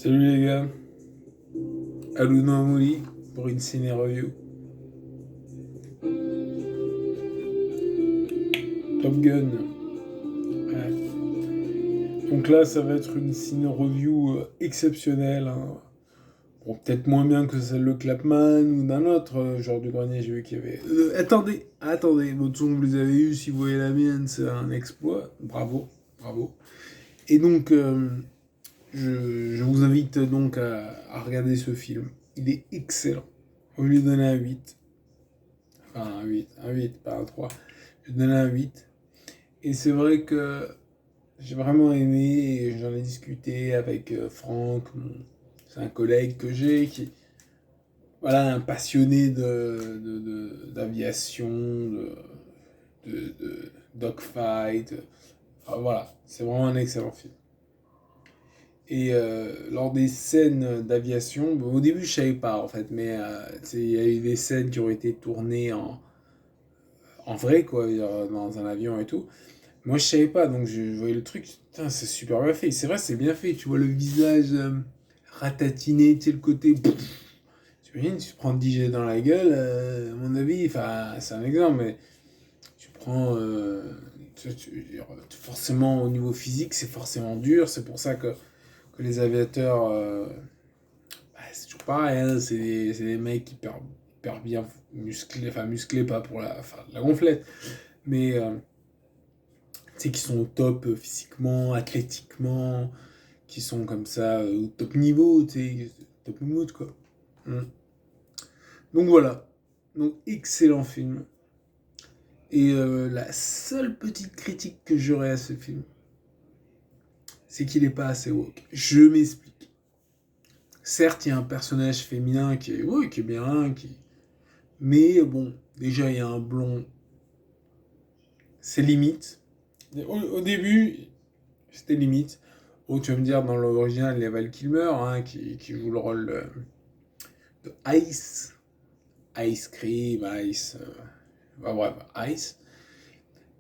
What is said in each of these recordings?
Salut les gars, Alouno Amouli pour une ciné review. Top Gun. Ouais. Donc là, ça va être une ciné review exceptionnelle, hein. Bon, peut-être moins bien que celle de Clapman ou d'un autre genre du grenier. J'ai vu qu'il y avait. Attendez, votre son, vous les avez eu. Si vous voyez la mienne, c'est un exploit. Bravo, bravo. Et donc, je vous invite donc à regarder ce film. Il est excellent. Je vais lui donner un 8. Enfin, un 8, pas un 3. Je vais donner un 8. Et c'est vrai que j'ai vraiment aimé, et j'en ai discuté avec Franck, c'est un collègue que j'ai, qui voilà, un passionné d'aviation, dogfight. Enfin, voilà, c'est vraiment un excellent film. Et lors des scènes d'aviation, bon, au début je savais pas en fait, mais il y a eu des scènes qui ont été tournées en vrai, quoi, dans un avion et tout. Moi, je savais pas, donc je voyais le truc, putain, c'est super bien fait. C'est vrai, c'est bien fait. Tu vois le visage ratatiné, tu sais, le côté. Tu imagines, tu te prends 10 jets dans la gueule, à mon avis, enfin, c'est un exemple, mais tu prends. Forcément, au niveau physique, c'est forcément dur. C'est pour ça que les aviateurs. Bah, c'est toujours pareil, hein, c'est des mecs hyper bien musclés, enfin, musclés, pas pour enfin, la gonflette, mais. Tu sais, qui sont au top physiquement, athlétiquement, qui sont comme ça au top niveau, tu sais, top mood quoi. Mm. Donc voilà, donc excellent film. Et la seule petite critique que j'aurais à ce film, c'est qu'il n'est pas assez woke. Je m'explique. Certes, il y a un personnage féminin qui est bien, mais bon, déjà il y a un blond, c'est limite. Au début, c'était limite. Oh, tu vas me dire, dans l'original, il y a Val Kilmer hein, qui joue le rôle de Ice. Ice Cream, Ice. Enfin, bref, Ice.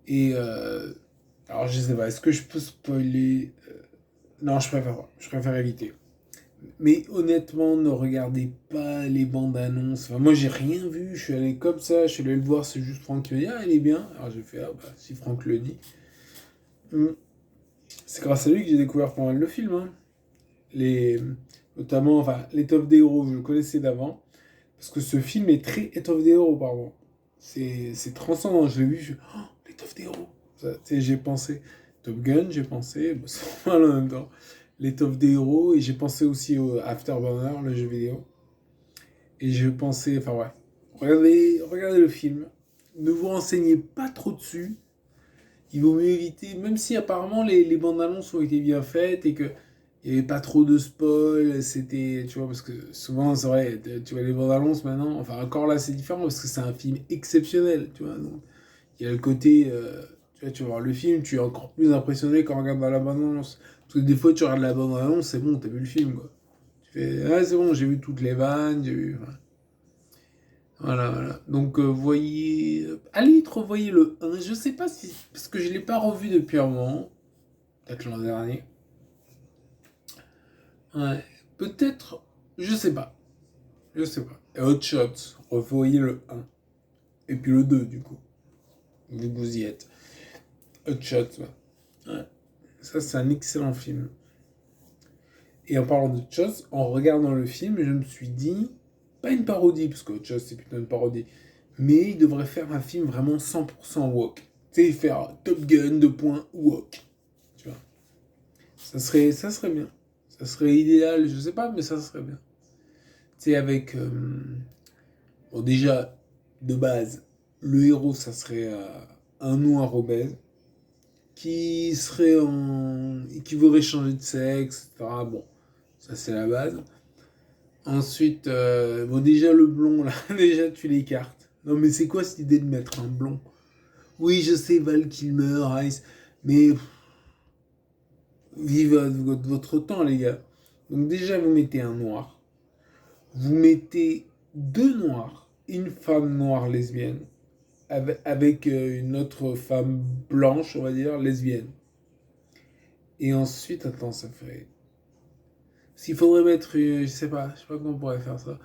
Et alors, je sais pas, est-ce que je peux spoiler Non, je préfère éviter. Mais honnêtement, ne regardez pas les bandes annonces. Enfin, moi, j'ai rien vu. Je suis allé comme ça. Je suis allé le voir. C'est juste Franck qui m'a dit ah, il est bien. Alors, j'ai fait ah, bah, si Franck le dit. C'est grâce à lui que j'ai découvert pas mal le film. Hein. Les, notamment, enfin, L'étoffe des héros, je le connaissais d'avant. Parce que ce film est très étoffe des héros, pardon. C'est transcendant. Je l'ai vu, je oh, l'étoffe des héros. J'ai pensé Top Gun, j'ai pensé, bah, c'est mal en même temps, l'étoffe des héros, et j'ai pensé aussi au Afterburner, le jeu vidéo. Et je pensais, enfin ouais, regardez le film. Ne vous renseignez pas trop dessus. Il vaut mieux éviter, même si apparemment les bandes annonces ont été bien faites et que il n'y avait pas trop de spoil, c'était, tu vois, parce que souvent, c'est vrai, tu vois les bandes annonces maintenant, enfin encore là c'est différent parce que c'est un film exceptionnel, tu vois, donc il y a le côté, tu vas voir le film, tu es encore plus impressionné quand on regarde dans la bande annonce, parce que des fois tu regardes la bande annonce, c'est bon, t'as vu le film, quoi. Tu fais, ah c'est bon, j'ai vu toutes les vannes, j'ai vu, voilà. Donc, voyez. À la limite, revoyez le 1. Je sais pas si. Parce que je l'ai pas revu depuis un moment. Peut-être l'an dernier. Ouais. Peut-être. Je sais pas. Je sais pas. Et Hot Shots, revoyez le 1. Et puis le 2, du coup. Vu que vous y êtes. Hot Shots, ouais. Ouais. Ça, c'est un excellent film. Et en parlant de Hot Shots, en regardant le film, je me suis dit. Pas une parodie, parce que Hot Shots, c'est plutôt une parodie. Mais il devrait faire un film vraiment 100% woke. Tu sais, faire Top Gun, de points, woke. Tu vois. Ça serait bien. Ça serait idéal, je sais pas, mais ça serait bien. Tu sais, avec. Bon, déjà, de base, le héros, ça serait un noir obèse qui serait en. Qui voudrait changer de sexe, etc. Bon, ça c'est la base. Ensuite, bon, déjà le blond, là, déjà tu l'écartes. Non, mais c'est quoi cette idée de mettre un blond? Oui, je sais, Val Kilmer, Ice, mais vive votre temps, les gars. Donc déjà, vous mettez un noir. Vous mettez deux noirs, une femme noire lesbienne, avec une autre femme blanche, on va dire, lesbienne. Et ensuite, attends, s'il faudrait mettre, je sais pas comment on pourrait faire ça.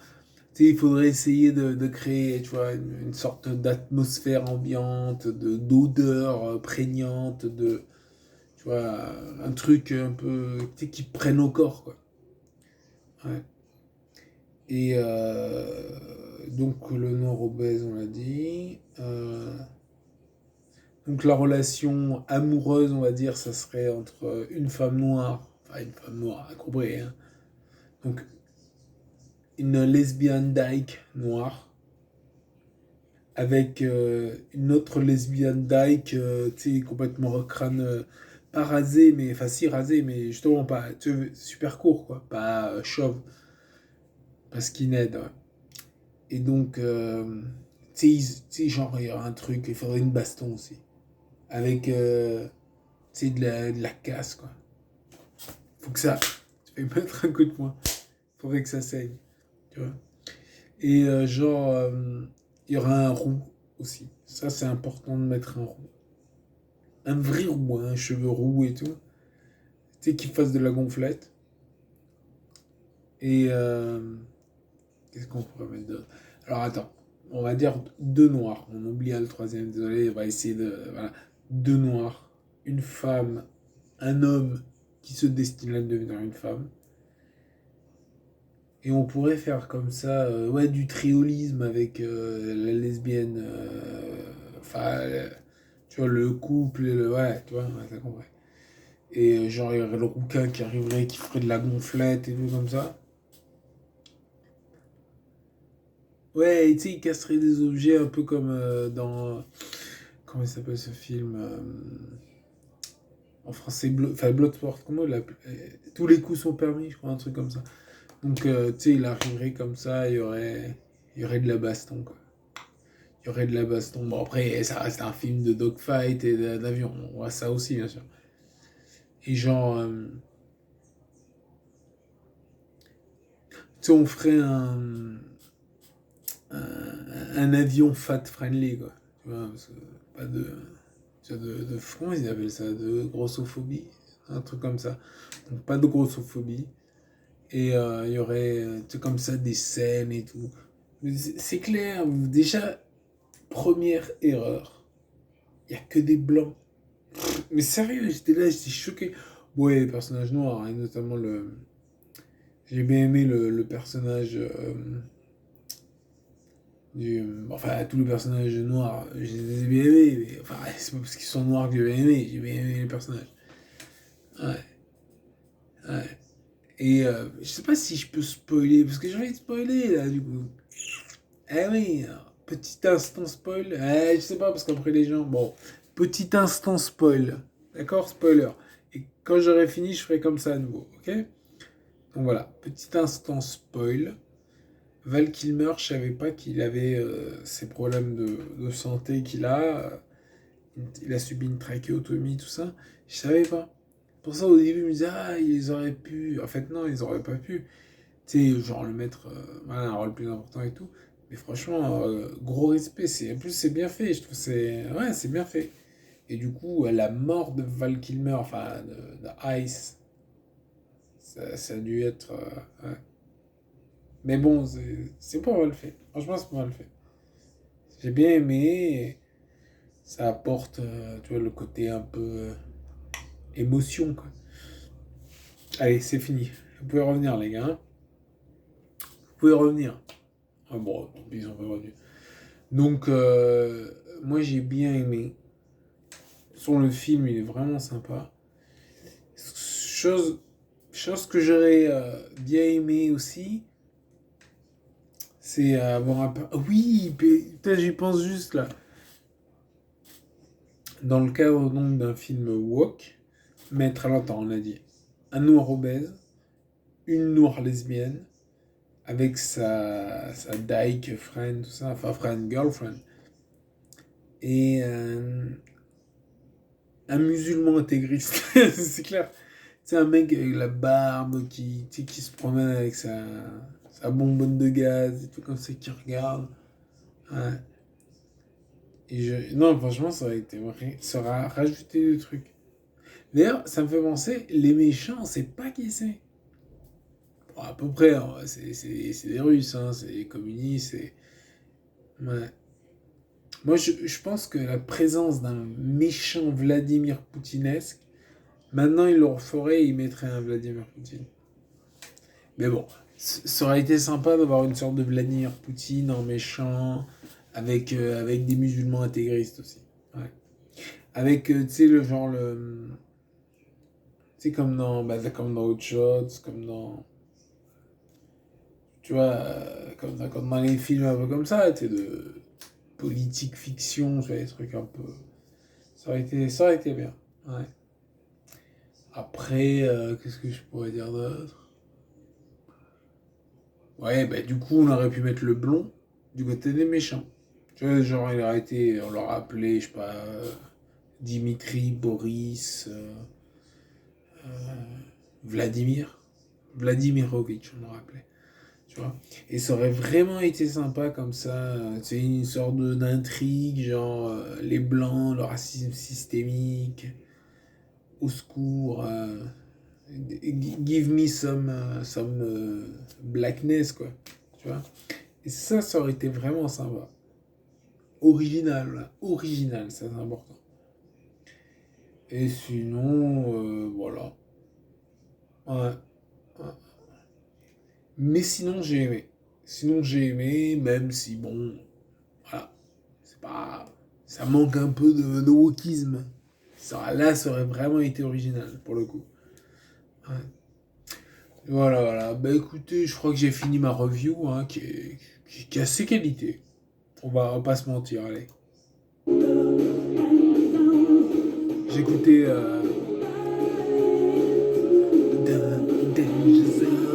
Tu sais, il faudrait essayer de créer, tu vois, une sorte d'atmosphère ambiante, d'odeur prégnante, tu vois, un truc un peu, tu sais, qui prenne au corps, quoi. Ouais. Et donc le noir obèse, on l'a dit. Donc la relation amoureuse, on va dire, ça serait entre une femme noire, enfin une femme noire, à compris, hein. Donc une lesbienne dyke noire avec une autre lesbienne dyke, tu sais, complètement crâne, pas rasé, mais enfin si rasé, mais justement pas, tu sais, super court, quoi, pas chauve, pas skinhead, ouais. Et donc, tu sais, genre, il y aura un truc, il faudrait une baston aussi, avec, tu sais, de la casse, quoi. Faut que ça, tu fais mettre un coup de poing, faudrait que ça saigne, tu vois. Et genre, il y aura un roux aussi. Ça, c'est important de mettre un roux. Un vrai roux, hein, cheveux roux et tout. Tu sais, qui fasse de la gonflette. Et qu'est-ce qu'on pourrait mettre d'autre? Alors attends, on va dire deux noirs. On oublie le troisième, désolé. On va essayer de. Voilà. Deux noirs, une femme, un homme qui se destine à devenir une femme. Et on pourrait faire comme ça, ouais, du triolisme avec la lesbienne. Enfin, tu vois, le couple, et le, ouais, tu vois, ouais, t'as compris. Et genre, il y aurait le rouquin qui arriverait, qui ferait de la gonflette et tout comme ça. Ouais, et tu sais, il casserait des objets un peu comme dans. Comment il s'appelle ce film en français, enfin Bloodsport, comment il l'appelle? Tous les coups sont permis, je crois, un truc comme ça. Donc, tu sais, il arriverait comme ça, il y aurait de la baston, quoi. Il y aurait de la baston. Bon, après, ça reste un film de dogfight et d'avion. On voit ça aussi, bien sûr. Et genre, tu sais, on ferait un avion fat friendly, quoi. Tu vois, parce que pas de, tu vois, comment ils appellent ça, de grossophobie, un truc comme ça. Donc pas de grossophobie. Et il y aurait, tu sais, comme ça, des scènes et tout. Mais c'est clair, déjà, première erreur, il n'y a que des blancs. Mais sérieux, j'étais là, j'étais choqué. Ouais, les personnages noirs, hein, et notamment le. J'ai bien aimé le personnage enfin, tous les personnages noirs, je les ai bien aimés, mais enfin, c'est pas parce qu'ils sont noirs que j'ai bien aimé les personnages. Ouais, ouais. Et je sais pas si je peux spoiler, parce que j'ai envie de spoiler là, du coup. Eh oui, alors, petit instant spoil. Je sais pas, parce qu'après les gens. Bon, petit instant spoil. D'accord, spoiler. Et quand j'aurai fini, je ferai comme ça à nouveau, ok? Donc voilà, petit instant spoil. Val Kilmer, je savais pas qu'il avait ces problèmes de santé qu'il a. Il a subi une trachéotomie, tout ça. Je savais pas. Pour ça, au début, je me disais, ah, ils auraient pu. En fait, non, ils auraient pas pu. Tu sais, genre le mettre voilà, un rôle plus important et tout. Mais franchement, gros respect. En plus, c'est bien fait. Je trouve c'est ouais, c'est bien fait. Et du coup, la mort de Val Kilmer, enfin de Ice, ça a dû être. Ouais. Mais bon, c'est pas mal fait. Franchement, c'est pas mal fait. J'ai bien aimé. Ça apporte, tu vois, le côté un peu émotion, quoi. Allez, c'est fini. Vous pouvez revenir, les gars, hein. Vous pouvez revenir. Ah bon, ils sont pas revenus. Donc, moi, j'ai bien aimé. Sur le film, il est vraiment sympa. Chose, chose que j'aurais bien aimé aussi, c'est avoir un peu. Oui, putain, j'y pense juste là. Dans le cadre donc d'un film woke, mettre à l'entend, on a dit un noir obèse, une noire lesbienne, avec sa dyke friend, tout ça, enfin friend, girlfriend, et un musulman intégriste, c'est clair. C'est un mec avec la barbe qui se promène avec sa bonbonne de gaz et tout comme ça, qui regarde. Ouais. Non, franchement, ça aurait été vrai. Ça aurait rajouté des trucs. D'ailleurs, ça me fait penser, les méchants, on sait pas qui c'est. Bon, à peu près, hein, c'est des Russes, hein, c'est des communistes. Ouais. Moi, je pense que la présence d'un méchant Vladimir Poutinesque, maintenant, il le referait et il mettrait un Vladimir Poutine. Mais bon, ça aurait été sympa d'avoir une sorte de Vladimir Poutine en méchant, avec des musulmans intégristes aussi. Ouais. Avec, tu sais, le genre, tu sais, comme dans Hot Shots, comme dans, tu vois, comme dans les films un peu comme ça, tu sais, de politique fiction, tu vois, des trucs un peu. Ça aurait été bien. Ouais. Après, qu'est-ce que je pourrais dire d'autre? Ouais, bah du coup, on aurait pu mettre le blond du côté des méchants. Tu vois, genre, il aurait été, on l'aurait appelé, je sais pas, Dimitri, Boris, Vladimir. Vladimirovitch, on l'aurait appelé. Tu vois. Et ça aurait vraiment été sympa comme ça. C'est une sorte d'intrigue, genre les blancs, le racisme systémique, au secours, give me some blackness, quoi. Tu vois. Et ça aurait été vraiment sympa. Original, là. Original, ça c'est important. Et sinon, voilà. Ouais. Ouais. Mais sinon, j'ai aimé. Sinon, j'ai aimé, même si, bon, voilà. C'est pas. Ça manque un peu de wokisme. Ça aurait vraiment été original, pour le coup. Ouais. Voilà, voilà. Bah écoutez, je crois que j'ai fini ma review, hein, qui a ses qualités. On va pas se mentir, allez. J'ai écouté Danger Zone.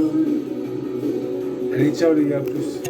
Allez, ciao les gars, à plus.